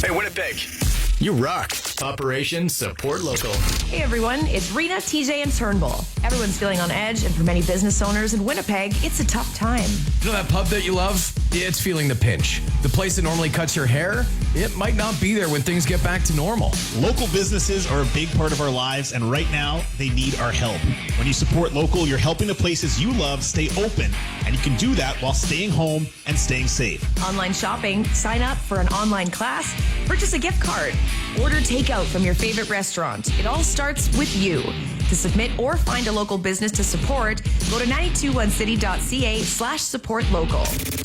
Hey, Winnipeg, you rock. Operation Support Local. Hey everyone, it's Rita, TJ, and Turnbull. Everyone's feeling on edge, and for many business owners in Winnipeg, it's a tough time. You know that pub that you love? It's feeling the pinch. The place that normally cuts your hair? It might not be there when things get back to normal. Local businesses are a big part of our lives, and right now, they need our help. When you support local, you're helping the places you love stay open, and you can do that while staying home and staying safe. Online shopping, sign up for an online class, purchase a gift card, order takeout from your favorite restaurant. It all starts with you. To submit or find a local business to support, go to 921city.ca/support local.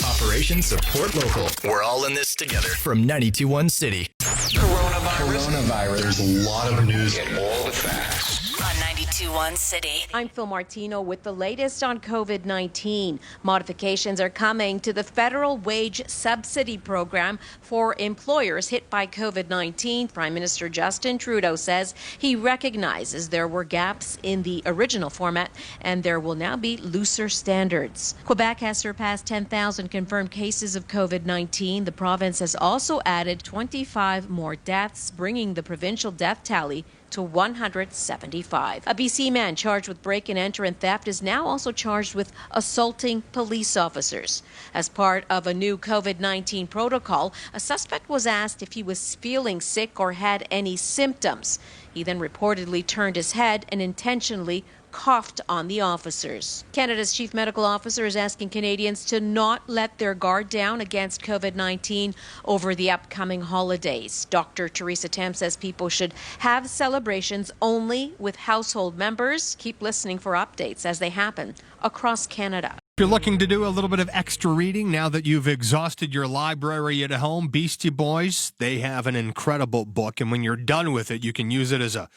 Operation Support Local. We're all in this together. From 92.1 City. Coronavirus. There's a lot of news and all the facts. On 92.1 City. I'm Phil Martino with the latest on COVID-19. Modifications are coming to the federal wage subsidy program for employers hit by COVID-19. Prime Minister Justin Trudeau says he recognizes there were gaps in the original format and there will now be looser standards. Quebec has surpassed 10,000 confirmed cases of COVID-19. The province has also added 25 more deaths, bringing the provincial death tally to 175. A BC man charged with break-and-enter and theft is now also charged with assaulting police officers. As part of a new COVID-19 protocol, a suspect was asked if he was feeling sick or had any symptoms. He then reportedly turned his head and intentionally coughed on the officers. Canada's chief medical officer is asking Canadians to not let their guard down against COVID-19 over the upcoming holidays. Dr. Theresa Tam says people should have celebrations only with household members. Keep listening for updates as they happen across Canada. If you're looking to do a little bit of extra reading now that you've exhausted your library at home, Beastie Boys, they have an incredible book. And when you're done with it, you can use it as a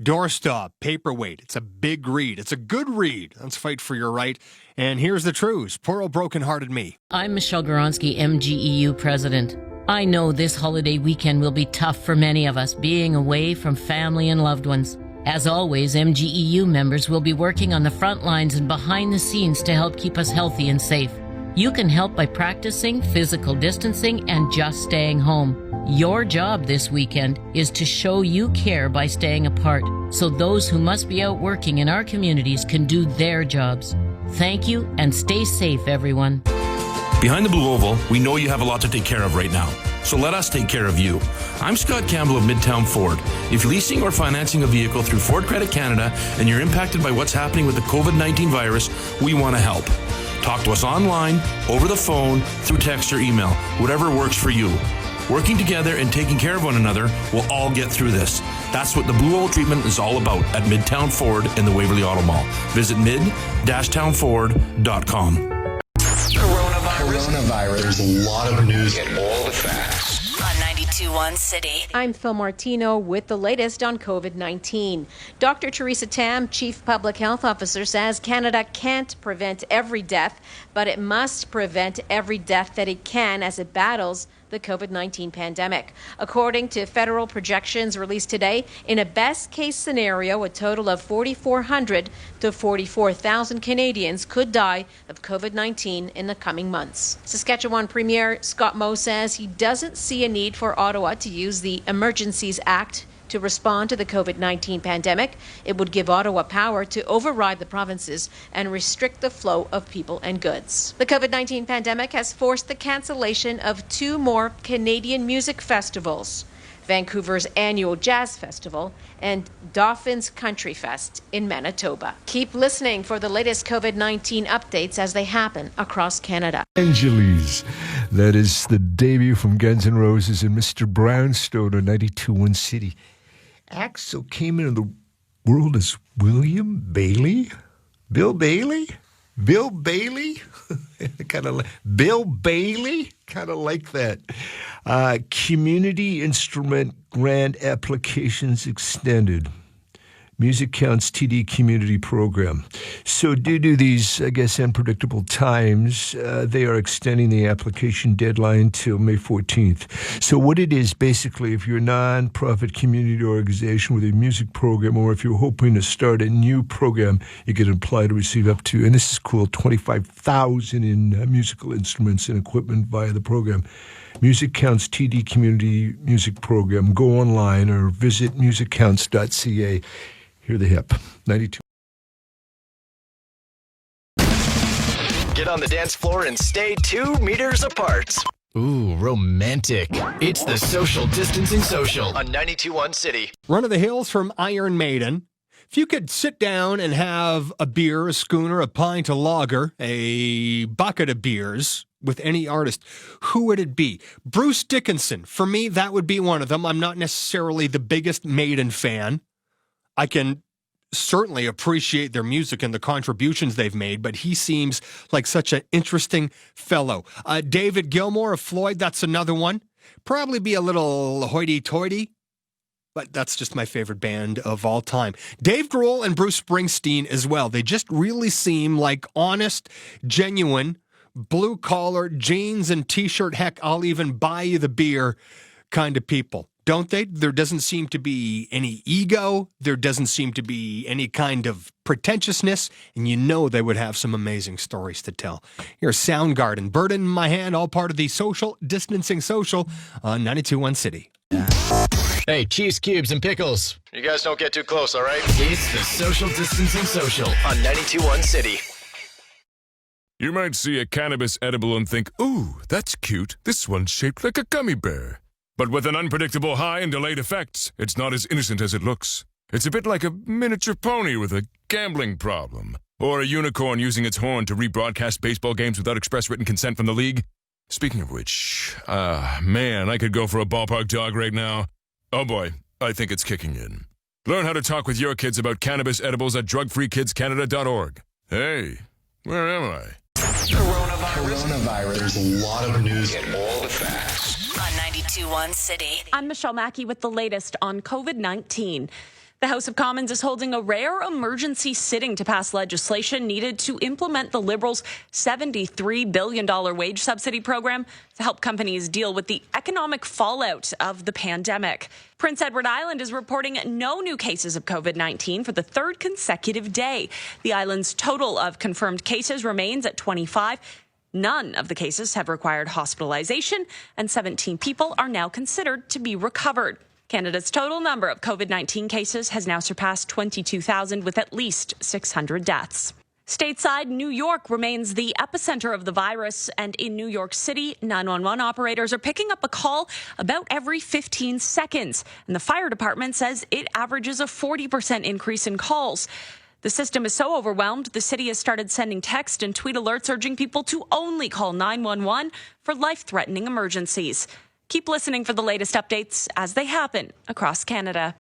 doorstop, paperweight. It's a big read. It's a good read. Let's fight for your right. And here's the truth. Poor old broken-hearted me. I'm Michelle Goronsky, MGEU president. I know this holiday weekend will be tough for many of us, being away from family and loved ones. As always, MGEU members will be working on the front lines and behind the scenes to help keep us healthy and safe. You can help by practicing physical distancing and just staying home. Your job this weekend is to show you care by staying apart, so those who must be out working in our communities can do their jobs. Thank you, and stay safe, everyone. Behind the Blue Oval, we know you have a lot to take care of right now. So let us take care of you. I'm Scott Campbell of Midtown Ford. If leasing or financing a vehicle through Ford Credit Canada and you're impacted by what's happening with the COVID-19 virus, we want to help. Talk to us online, over the phone, through text or email, whatever works for you. Working together and taking care of one another, we'll all get through this. That's what the Blue Oval treatment is all about at Midtown Ford in the Waverly Auto Mall. Visit mid-townford.com. Coronavirus. There's a lot of news and all the facts. On 92.1 City. I'm Phil Martino with the latest on COVID-19. Dr. Theresa Tam, Chief Public Health Officer, says Canada can't prevent every death, but it must prevent every death that it can as it battles the COVID-19 pandemic. According to federal projections released today, in a best-case scenario, a total of 4,400 to 44,000 Canadians could die of COVID-19 in the coming months. Saskatchewan Premier Scott Moe says he doesn't see a need for Ottawa to use the Emergencies Act to respond to the COVID-19 pandemic. It would give Ottawa power to override the provinces and restrict the flow of people and goods. The COVID-19 pandemic has forced the cancellation of 2 more Canadian music festivals, Vancouver's annual Jazz Festival and Dauphin's Country Fest in Manitoba. Keep listening for the latest COVID-19 updates as they happen across Canada. Angeles. That is the debut from Guns N' Roses and Mr. Brownstone on 92.1 City. Axel came into the world as William Bailey. Bill Bailey? Bill Bailey? Bill Bailey? Kind of like that. Community Instrument Grant Applications Extended. Music Counts TD Community Program. So due to these, I guess, unpredictable times, they are extending the application deadline till May 14th. So what it is, basically, if you're a non-profit community organization with a music program, or if you're hoping to start a new program, you can apply to receive up to, and this is cool, $25,000 in musical instruments and equipment via the program. Music Counts TD Community Music Program. Go online or visit musiccounts.ca. Hear the hip. 92. Get on the dance floor and stay 2 meters apart. Ooh, romantic. It's the Social Distancing Social on 92.1 City. Run of the Hills from Iron Maiden. If you could sit down and have a beer, a schooner, a pint, a lager, a bucket of beers with any artist, who would it be? Bruce Dickinson. For me, that would be one of them. I'm not necessarily the biggest Maiden fan. I can certainly appreciate their music and the contributions they've made, but he seems like such an interesting fellow. David Gilmour of Floyd, that's another one. Probably be a little hoity-toity, but that's just my favorite band of all time. Dave Grohl and Bruce Springsteen as well. They just really seem like honest, genuine, blue-collar, jeans and T-shirt, heck, I'll even buy you the beer kind of people. Don't they? There doesn't seem to be any ego. There doesn't seem to be any kind of pretentiousness. And you know they would have some amazing stories to tell. Here's Soundgarden, Bird in My Hand, all part of the Social Distancing Social on 92.1 City. Hey, cheese cubes and pickles. You guys don't get too close, all right? It's the Social Distancing Social on 92.1 City. You might see a cannabis edible and think, ooh, that's cute. This one's shaped like a gummy bear. But with an unpredictable high and delayed effects, it's not as innocent as it looks. It's a bit like a miniature pony with a gambling problem. Or a unicorn using its horn to rebroadcast baseball games without express written consent from the league. Speaking of which, man, I could go for a ballpark jog right now. Oh boy, I think it's kicking in. Learn how to talk with your kids about cannabis edibles at drugfreekidscanada.org. Hey, where am I? Coronavirus. There's a lot of news and all the facts. On 92.1 City. I'm Michelle Mackey with the latest on COVID-19. The House of Commons is holding a rare emergency sitting to pass legislation needed to implement the Liberals' $73 billion wage subsidy program to help companies deal with the economic fallout of the pandemic. Prince Edward Island is reporting no new cases of COVID-19 for the third consecutive day. The island's total of confirmed cases remains at 25. None of the cases have required hospitalization, and 17 people are now considered to be recovered. Canada's total number of COVID-19 cases has now surpassed 22,000 with at least 600 deaths. Stateside, New York remains the epicenter of the virus, and in New York City, 911 operators are picking up a call about every 15 seconds, and the fire department says it averages a 40% increase in calls. The system is so overwhelmed, the city has started sending text and tweet alerts urging people to only call 911 for life-threatening emergencies. Keep listening for the latest updates as they happen across Canada.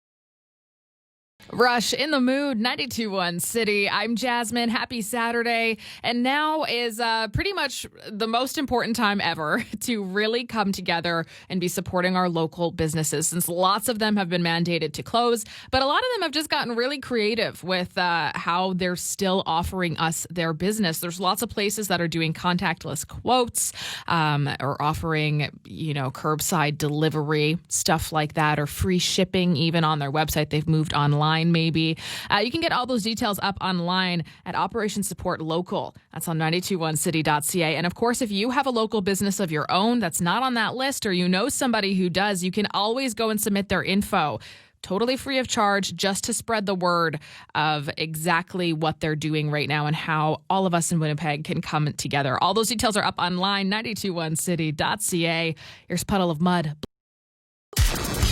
Rush in the mood, 92.1 City. I'm Jasmine. Happy Saturday. And now is pretty much the most important time ever to really come together and be supporting our local businesses, since lots of them have been mandated to close. But a lot of them have just gotten really creative with how they're still offering us their business. There's lots of places that are doing contactless quotes or offering, curbside delivery, stuff like that, or free shipping even on their website. They've moved online. Maybe. You can get all those details up online at Operation Support Local. That's on 921city.ca. And of course, if you have a local business of your own that's not on that list, or you know somebody who does, you can always go and submit their info. Totally free of charge, just to spread the word of exactly what they're doing right now and how all of us in Winnipeg can come together. All those details are up online, 921city.ca. Here's Puddle of Mud.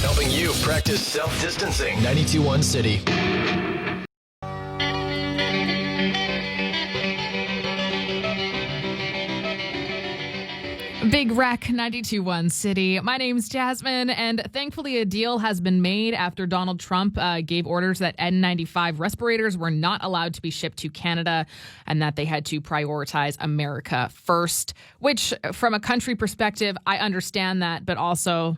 Helping you practice self-distancing. 92.1 City. Big Wreck, 92.1 City. My name's Jasmine, and thankfully a deal has been made after Donald Trump gave orders that N95 respirators were not allowed to be shipped to Canada and that they had to prioritize America first, which from a country perspective, I understand that, but also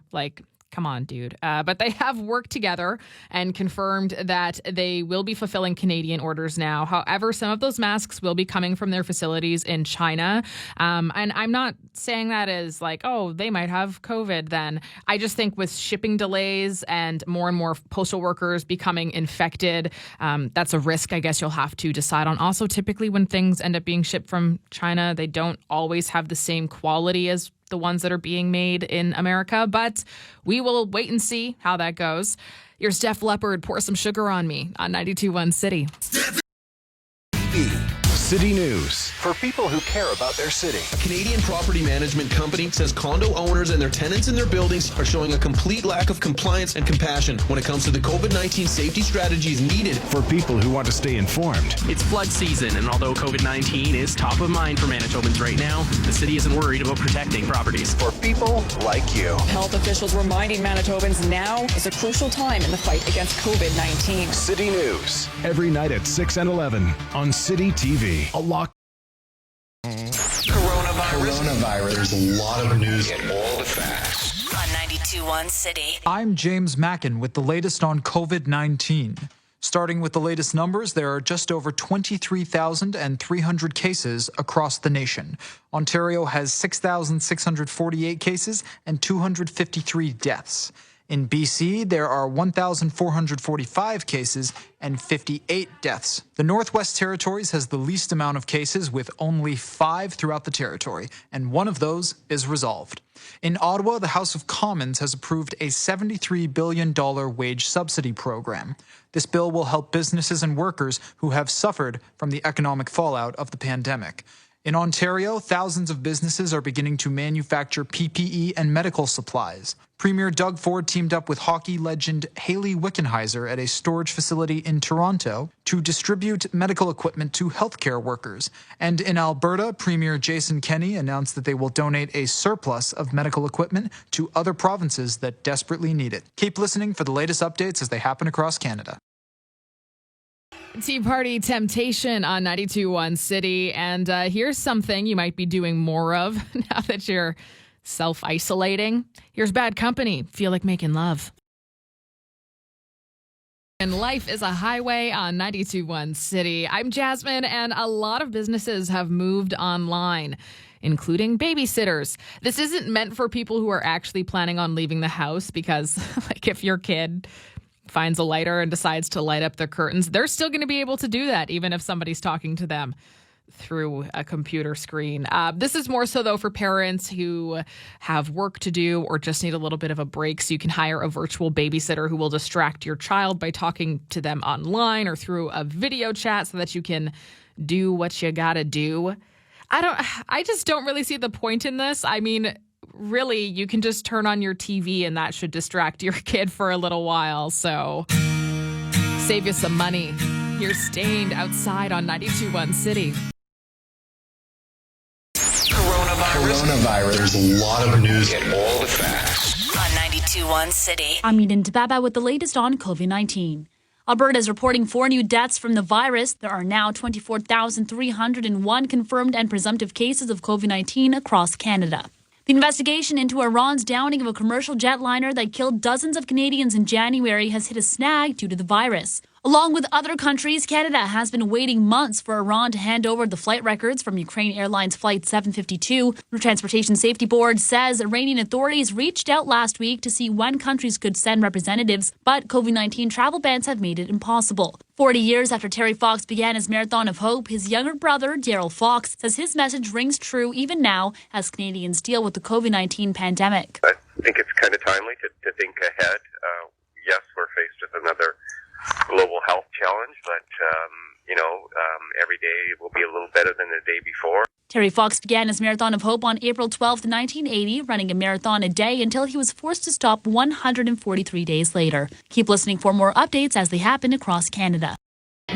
come on, dude. But they have worked together and confirmed that they will be fulfilling Canadian orders now. However, some of those masks will be coming from their facilities in China. And I'm not saying that as they might have COVID then. I just think with shipping delays and more postal workers becoming infected, that's a risk I guess you'll have to decide on. Also, typically when things end up being shipped from China, they don't always have the same quality as the ones that are being made in America, but we will wait and see how that goes. Here's Def Leppard, Pour Some Sugar on Me on 92.1 City. City News for people who care about their city. A Canadian property management company says condo owners and their tenants in their buildings are showing a complete lack of compliance and compassion when it comes to the COVID-19 safety strategies needed For people who want to stay informed. It's flood season, and although COVID-19 is top of mind for Manitobans right now, the city isn't worried about protecting properties. For people like you. Health officials reminding Manitobans now is a crucial time in the fight against COVID-19. City News every night at 6 and 11 on City TV. A lock. Coronavirus. There's a lot of news and all the facts. On 92.1 City. I'm James Mackin with the latest on COVID-19. Starting with the latest numbers, there are just over 23,300 cases across the nation. Ontario has 6,648 cases and 253 deaths. In BC, there are 1,445 cases and 58 deaths. The Northwest Territories has the least amount of cases, with only 5 throughout the territory, and one of those is resolved. In Ottawa, the House of Commons has approved a $73 billion wage subsidy program. This bill will help businesses and workers who have suffered from the economic fallout of the pandemic. In Ontario, thousands of businesses are beginning to manufacture PPE and medical supplies. Premier Doug Ford teamed up with hockey legend Hayley Wickenheiser at a storage facility in Toronto to distribute medical equipment to healthcare workers. And in Alberta, Premier Jason Kenney announced that they will donate a surplus of medical equipment to other provinces that desperately need it. Keep listening for the latest updates as they happen across Canada. Tea Party Temptation on 92.1 City. And here's something you might be doing more of now that you're self-isolating. Here's Bad Company, Feel Like Making Love. And life is a highway on 92.1 City. I'm Jasmine, and a lot of businesses have moved online, including babysitters. This isn't meant for people who are actually planning on leaving the house, because like if your kid finds a lighter and decides to light up their curtains, they're still going to be able to do that, even if somebody's talking to them through a computer screen. This is more so, though, for parents who have work to do or just need a little bit of a break. So you can hire a virtual babysitter who will distract your child by talking to them online or through a video chat so that you can do what you got to do. I just don't really see the point in this. I mean, really, you can just turn on your TV and that should distract your kid for a little while. So save you some money. Here's Stained outside on 92.1 City. Coronavirus. There's a lot of news and all the facts. On 92.1 City. I'm Eden Tababa with the latest on COVID-19. Alberta is reporting 4 new deaths from the virus. There are now 24,301 confirmed and presumptive cases of COVID-19 across Canada. The investigation into Iran's downing of a commercial jetliner that killed dozens of Canadians in January has hit a snag due to the virus. Along with other countries, Canada has been waiting months for Iran to hand over the flight records from Ukraine Airlines Flight 752. The Transportation Safety Board says Iranian authorities reached out last week to see when countries could send representatives, but COVID-19 travel bans have made it impossible. 40 years after Terry Fox began his Marathon of Hope, his younger brother, Daryl Fox, says his message rings true even now as Canadians deal with the COVID-19 pandemic. I think it's kind of timely to think ahead. Yes, we're faced with another global health challenge, but, every day will be a little better than the day before. Terry Fox began his Marathon of Hope on April 12, 1980, running a marathon a day until he was forced to stop 143 days later. Keep listening for more updates as they happen across Canada.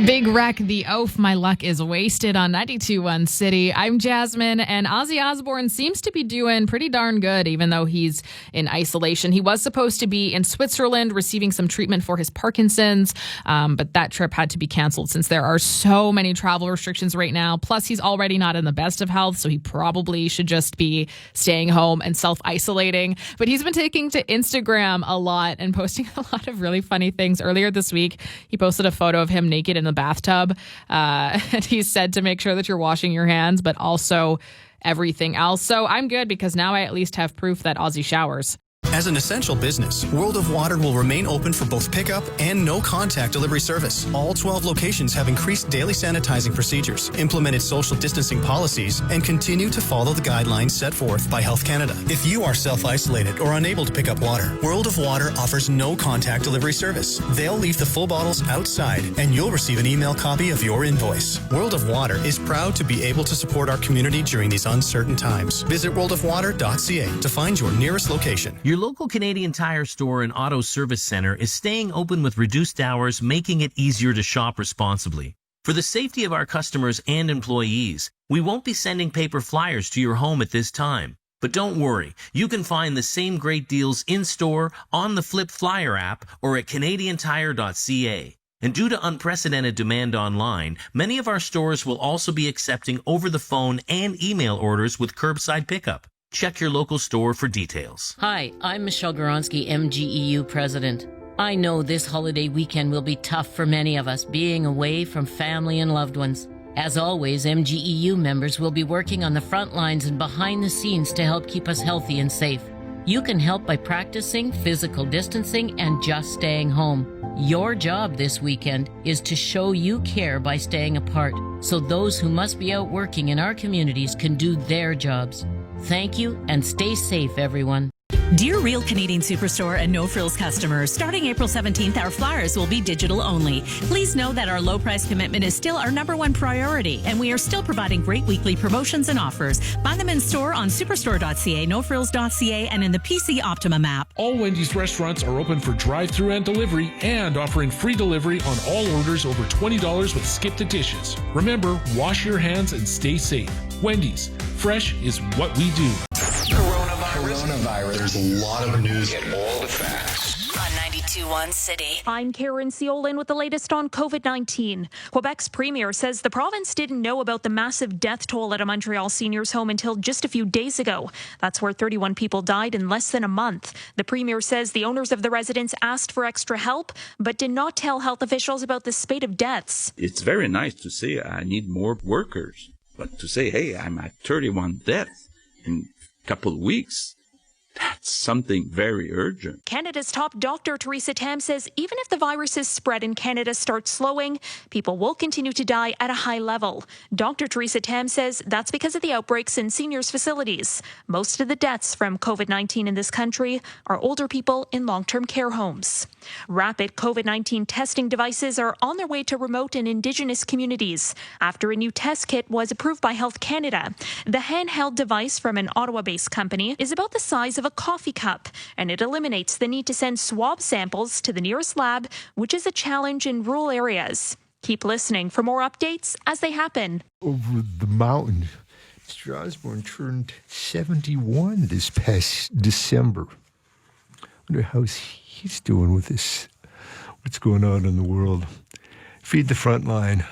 Big Wreck, The Oaf, My Luck is Wasted on 92.1 City. I'm Jasmine, and Ozzy Osbourne seems to be doing pretty darn good, even though he's in isolation. He was supposed to be in Switzerland receiving some treatment for his Parkinson's, but that trip had to be canceled since there are so many travel restrictions right now. Plus, he's already not in the best of health, so he probably should just be staying home and self-isolating. But he's been taking to Instagram a lot and posting a lot of really funny things. Earlier this week, he posted a photo of him naked in the bathtub. And he said to make sure that you're washing your hands, but also everything else. So I'm good because now I at least have proof that Ozzy showers. As an essential business, World of Water will remain open for both pickup and no-contact delivery service. All 12 locations have increased daily sanitizing procedures, implemented social distancing policies, and continue to follow the guidelines set forth by Health Canada. If you are self-isolated or unable to pick up water, World of Water offers no-contact delivery service. They'll leave the full bottles outside, and you'll receive an email copy of your invoice. World of Water is proud to be able to support our community during these uncertain times. Visit worldofwater.ca to find your nearest location. Your local Canadian Tire store and auto service center is staying open with reduced hours, making it easier to shop responsibly. For the safety of our customers and employees, we won't be sending paper flyers to your home at this time. But don't worry, you can find the same great deals in-store, on the Flip Flyer app, or at canadiantire.ca. And due to unprecedented demand online, many of our stores will also be accepting over-the-phone and email orders with curbside pickup. Check your local store for details. Hi, I'm Michelle Goronsky, MGEU President. I know this holiday weekend will be tough for many of us, being away from family and loved ones. As always, MGEU members will be working on the front lines and behind the scenes to help keep us healthy and safe. You can help by practicing physical distancing and just staying home. Your job this weekend is to show you care by staying apart, so those who must be out working in our communities can do their jobs. Thank you, and stay safe, everyone. Dear Real Canadian Superstore and No Frills customers, starting April 17th, our flyers will be digital only. Please know that our low price commitment is still our #1 priority, and we are still providing great weekly promotions and offers. Find them in store on superstore.ca, nofrills.ca, and in the PC Optimum app. All Wendy's restaurants are open for drive-thru and delivery, and offering free delivery on all orders over $20 with Skip the Dishes. Remember, wash your hands and stay safe. Wendy's, fresh is what we do. Coronavirus. There's a lot of news. Get all the facts. On 92.1 City. I'm Karen Seolin with the latest on COVID-19. Quebec's premier says the province didn't know about the massive death toll at a Montreal seniors' home until just a few days ago. That's where 31 people died in less than a month. The premier says the owners of the residence asked for extra help, but did not tell health officials about the spate of deaths. It's very nice to say I need more workers, but to say, hey, I'm at 31 deaths in a couple of weeks, that's something very urgent. Canada's top doctor, Theresa Tam, says even if the virus's spread in Canada starts slowing, people will continue to die at a high level. Dr. Theresa Tam says that's because of the outbreaks in seniors' facilities. Most of the deaths from COVID-19 in this country are older people in long-term care homes. Rapid COVID-19 testing devices are on their way to remote and Indigenous communities after a new test kit was approved by Health Canada. The handheld device from an Ottawa-based company is about the size of a coffee cup, and it eliminates the need to send swab samples to the nearest lab, which is a challenge in rural areas. Keep listening for more updates as they happen. Over the mountain, Mr. Osborne turned 71 this past December. I wonder how he's doing with this, what's going on in the world. Feed the front line.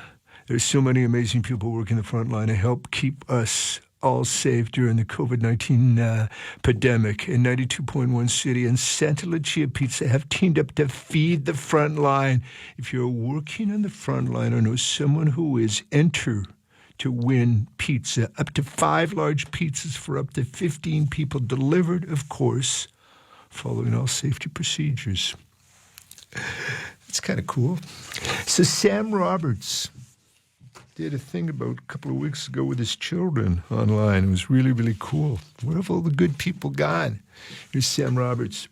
There's so many amazing people working the front line to help keep us all safe during the COVID-19 pandemic. In 92.1 City and Santa Lucia Pizza have teamed up to feed the front line. If you're working on the front line or know someone who is, enter to win pizza. Up to 5 large pizzas for up to 15 people, delivered, of course, following all safety procedures. That's kind of cool. So Sam Roberts did a thing about a couple of weeks ago with his children online. It was really, really cool. Where have all the good people gone? Here's Sam Roberts.